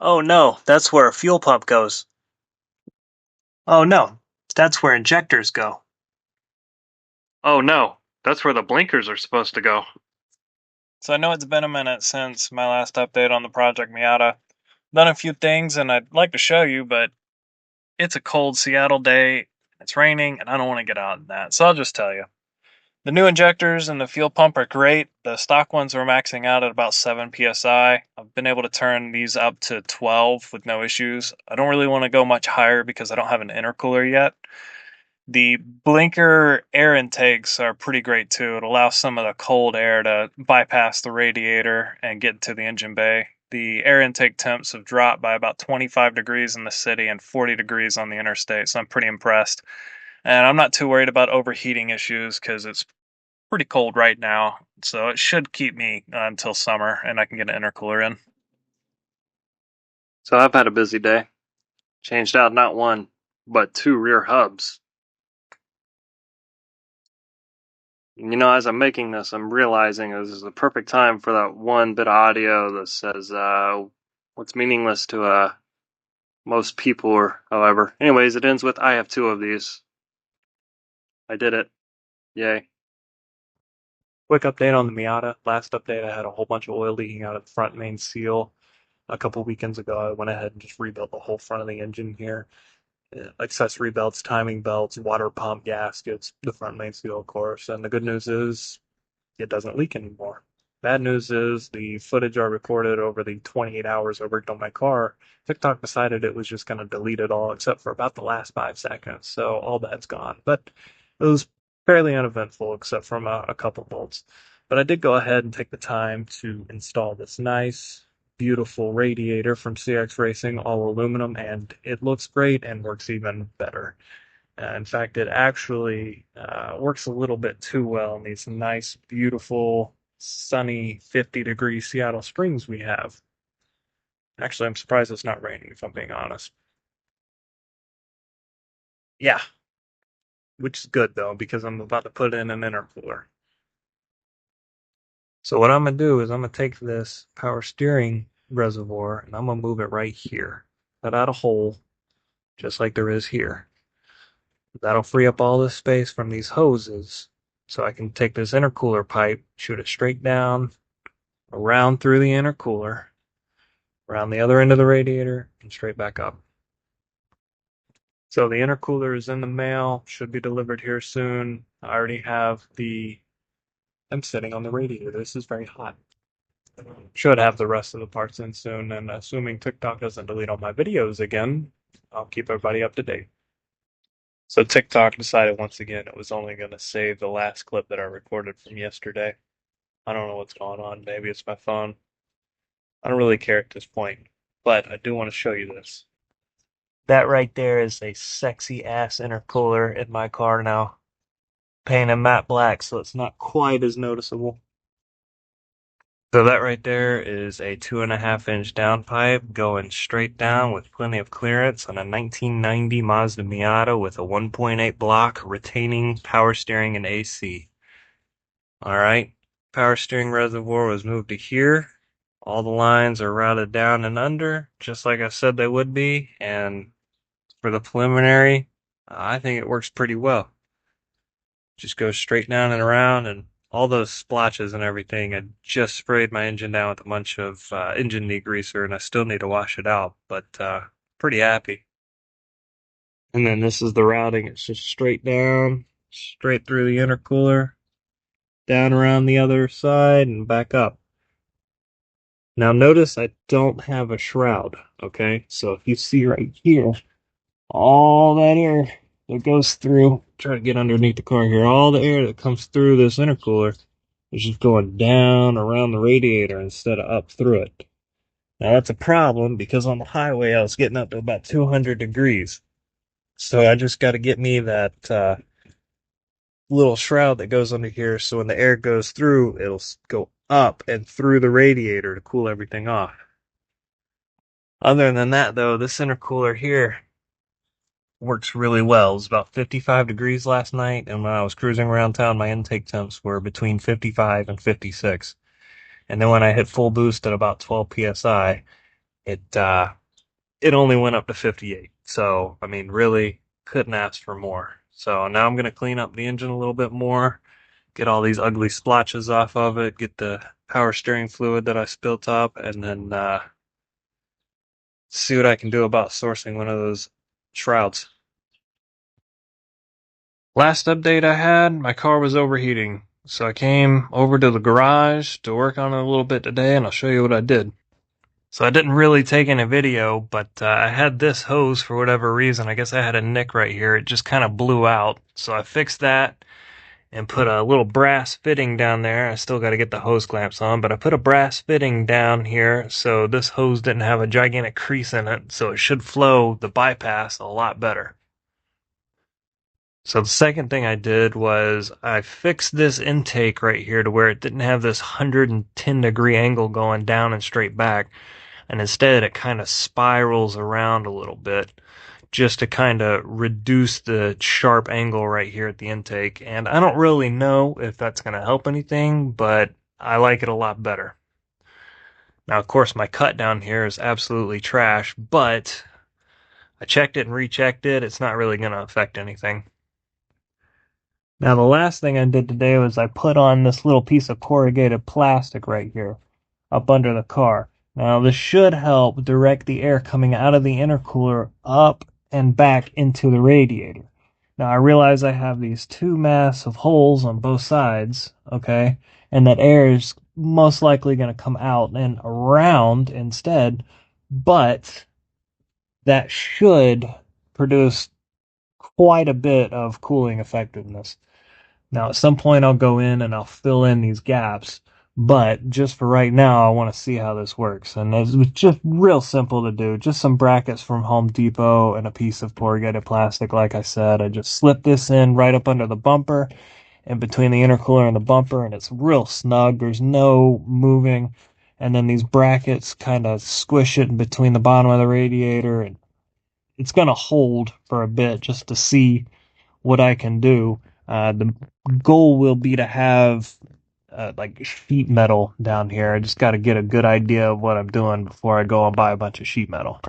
Oh no, that's where a fuel pump goes. Oh no, that's where injectors go. Oh no, that's where the blinkers are supposed to go. So I know it's been a minute since my last update on the Project Miata. Done a few things and I'd like to show you, but it's a cold Seattle day, it's raining, and I don't want to get out in that. So I'll just tell you. The new injectors and the fuel pump are great. The stock ones were maxing out at about 7 psi. I've been able to turn these up to 12 with no issues. I don't really want to go much higher because I don't have an intercooler yet. The blinker air intakes are pretty great too. It allows some of the cold air to bypass the radiator and get into the engine bay. The air intake temps have dropped by about 25 degrees in the city and 40 degrees on the interstate, so I'm pretty impressed. And I'm not too worried about overheating issues because it's pretty cold right now, so it should keep me until summer and I can get an intercooler in. So I've had a busy day. Changed out not one, but two rear hubs. As I'm making this, I'm realizing this is the perfect time for that one bit of audio that says, what's meaningless to most people, or however. Anyways, it ends with, I have two of these. I did it. Yay. Quick update on the Miata. Last update, I had a whole bunch of oil leaking out of the front main seal. A couple weekends ago, I went ahead and just rebuilt the whole front of the engine here. Accessory belts, timing belts, water pump, gaskets, the front main seal, of course. And the good news is it doesn't leak anymore. Bad news is the footage I recorded over the 28 hours I worked on my car, TikTok decided it was just going to delete it all except for about the last 5 seconds. So all that's gone. But it was fairly uneventful except from a couple bolts. But I did go ahead and take the time to install this nice, beautiful radiator from CX Racing, all aluminum, and it looks great and works even better. In fact, it actually works a little bit too well in these nice, beautiful, sunny 50-degree Seattle Springs we have. Actually, I'm surprised it's not raining, if I'm being honest. Yeah, which is good though, because I'm about to put in an intercooler. So what I'm gonna do is I'm gonna take this power steering reservoir and I'm gonna move it right here. Cut out a hole, just like there is here. That'll free up all this space from these hoses, so I can take this intercooler pipe, shoot it straight down, around through the intercooler, around the other end of the radiator, and straight back up. So the intercooler is in the mail, should be delivered here soon. I already have I'm sitting on the radiator. This is very hot. Should have the rest of the parts in soon, and assuming TikTok doesn't delete all my videos again, I'll keep everybody up to date. So TikTok decided once again it was only going to save the last clip that I recorded from yesterday. I don't know what's going on. Maybe it's my phone. I don't really care at this point, but I do want to show you this. That right there is a sexy ass intercooler in my car now. Painted matte black, so it's not quite as noticeable. So that right there is a 2.5 inch downpipe going straight down with plenty of clearance on a 1990 Mazda Miata with a 1.8 block retaining power steering and AC. Alright, power steering reservoir was moved to here. All the lines are routed down and under, just like I said they would be, and for the preliminary, I think it works pretty well. Just goes straight down and around, and all those splotches and everything. I just sprayed my engine down with a bunch of engine degreaser, and I still need to wash it out, but pretty happy. And then this is the routing. It's just straight down, straight through the intercooler, down around the other side, and back up. Now notice I don't have a shroud, okay? So if you see right here, all that air that goes through, try to get underneath the car here, all the air that comes through this intercooler is just going down around the radiator instead of up through it. Now that's a problem because on the highway I was getting up to about 200 degrees. So I just got to get me that little shroud that goes under here so when the air goes through, it'll go up and through the radiator to cool everything off. Other than that, though, this intercooler here works really well. It was about 55 degrees last night, and when I was cruising around town, my intake temps were between 55 and 56. And then when I hit full boost at about 12 psi, It only went up to 58. So, I mean, really couldn't ask for more. So now I'm gonna clean up the engine a little bit more, get all these ugly splotches off of it, get the power steering fluid that I spilt up, and then see what I can do about sourcing one of those shrouds. Last update I had, my car was overheating. So I came over to the garage to work on it a little bit today, and I'll show you what I did. So I didn't really take any video, but I had this hose for whatever reason. I guess I had a nick right here. It just kind of blew out. So I fixed that and put a little brass fitting down there. I still got to get the hose clamps on, but I put a brass fitting down here so this hose didn't have a gigantic crease in it, so it should flow the bypass a lot better. So the second thing I did was I fixed this intake right here to where it didn't have this 110-degree angle going down and straight back, and instead it kind of spirals around a little bit just to kind of reduce the sharp angle right here at the intake. And I don't really know if that's going to help anything, but I like it a lot better. Now, of course, my cut down here is absolutely trash, but I checked it and rechecked it. It's not really going to affect anything. Now, the last thing I did today was I put on this little piece of corrugated plastic right here up under the car. Now, this should help direct the air coming out of the intercooler up and back into the radiator. Now, I realize I have these two massive holes on both sides, okay, and that air is most likely going to come out and around instead, but that should produce quite a bit of cooling effectiveness. Now, at some point, I'll go in and I'll fill in these gaps, but just for right now, I want to see how this works. And it's just real simple to do. Just some brackets from Home Depot and a piece of corrugated plastic, like I said. I just slip this in right up under the bumper and between the intercooler and the bumper, and it's real snug. There's no moving. And then these brackets kind of squish it in between the bottom of the radiator, and it's going to hold for a bit just to see what I can do. The goal will be to have like sheet metal down here. I just got to get a good idea of what I'm doing before I go and buy a bunch of sheet metal.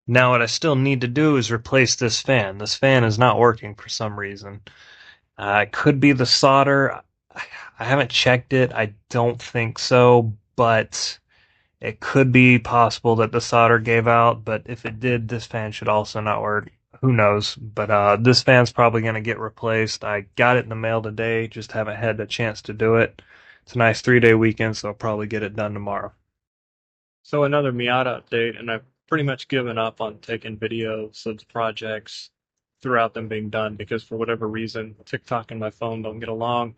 Now, what I still need to do is replace this fan. This fan is not working for some reason. It could be the solder. I haven't checked it. I don't think so, but it could be possible that the solder gave out. But if it did, this fan should also not work. Who knows? But this fan's probably going to get replaced. I got it in the mail today, just haven't had a chance to do it. It's a nice 3-day weekend, so I'll probably get it done tomorrow. So another Miata update, and I've pretty much given up on taking videos of the projects throughout them being done because for whatever reason, TikTok and my phone don't get along.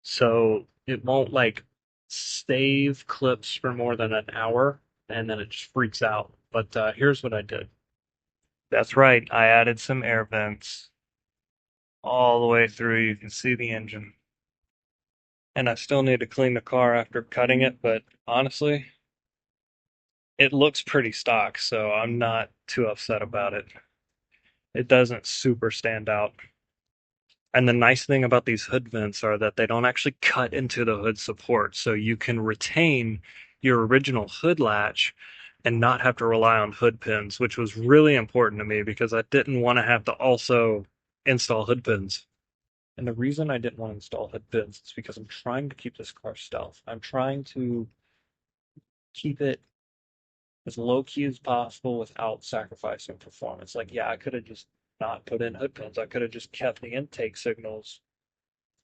So it won't like save clips for more than an hour, and then it just freaks out. But here's what I did. That's right, I added some air vents all the way through. You can see the engine. And I still need to clean the car after cutting it, but honestly, it looks pretty stock, so I'm not too upset about it. It doesn't super stand out. And the nice thing about these hood vents are that they don't actually cut into the hood support, so you can retain your original hood latch and not have to rely on hood pins, which was really important to me because I didn't want to have to also install hood pins. And the reason I didn't want to install hood pins is because I'm trying to keep this car stealth. I'm trying to keep it as low key as possible without sacrificing performance. Like, yeah, I could have just not put in hood pins. I could have just kept the intake signals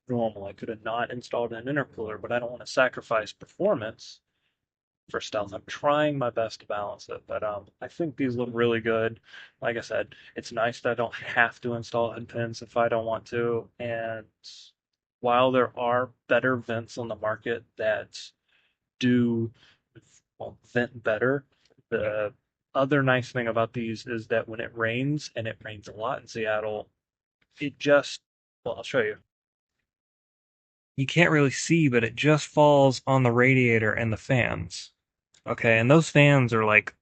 normal. I could have not installed an intercooler, but I don't want to sacrifice performance for stealth. I'm trying my best to balance it, but I think these look really good. Like I said, it's nice that I don't have to install hood pins if I don't want to. And while there are better vents on the market that do well, vent better, the other nice thing about these is that when it rains, and it rains a lot in Seattle, it just, well, I'll show you. You can't really see, but it just falls on the radiator and the fans. Okay, and those fans are like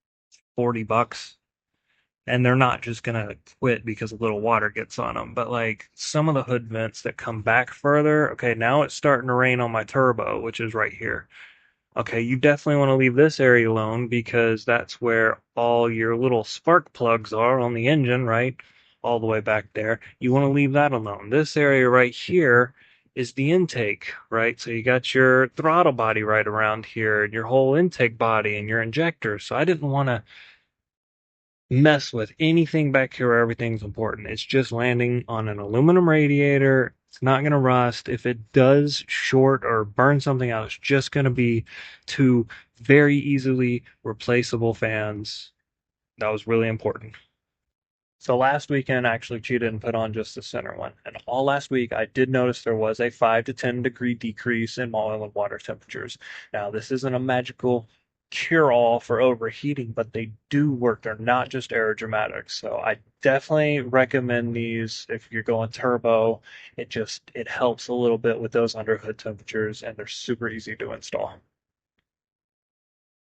$40, and they're not just gonna quit because a little water gets on them. But like some of the hood vents that come back further, okay, now it's starting to rain on my turbo, which is right here. Okay, you definitely want to leave this area alone because that's where all your little spark plugs are on the engine, right? All the way back there. You want to leave that alone. This area right here is the intake, right? So you got your throttle body right around here and your whole intake body and your injector. So I didn't want to mess with anything back here where everything's important. It's just landing on an aluminum radiator. It's not going to rust. If it does short or burn something out, it's just going to be two very easily replaceable fans. That was really important. So last weekend, I actually cheated and put on just the center one. And all last week, I did notice there was a 5 to 10 degree decrease in oil and water temperatures. Now, this isn't a magical cure-all for overheating, but they do work. They're not just aerodramatics. So I definitely recommend these if you're going turbo. It helps a little bit with those underhood temperatures, and they're super easy to install.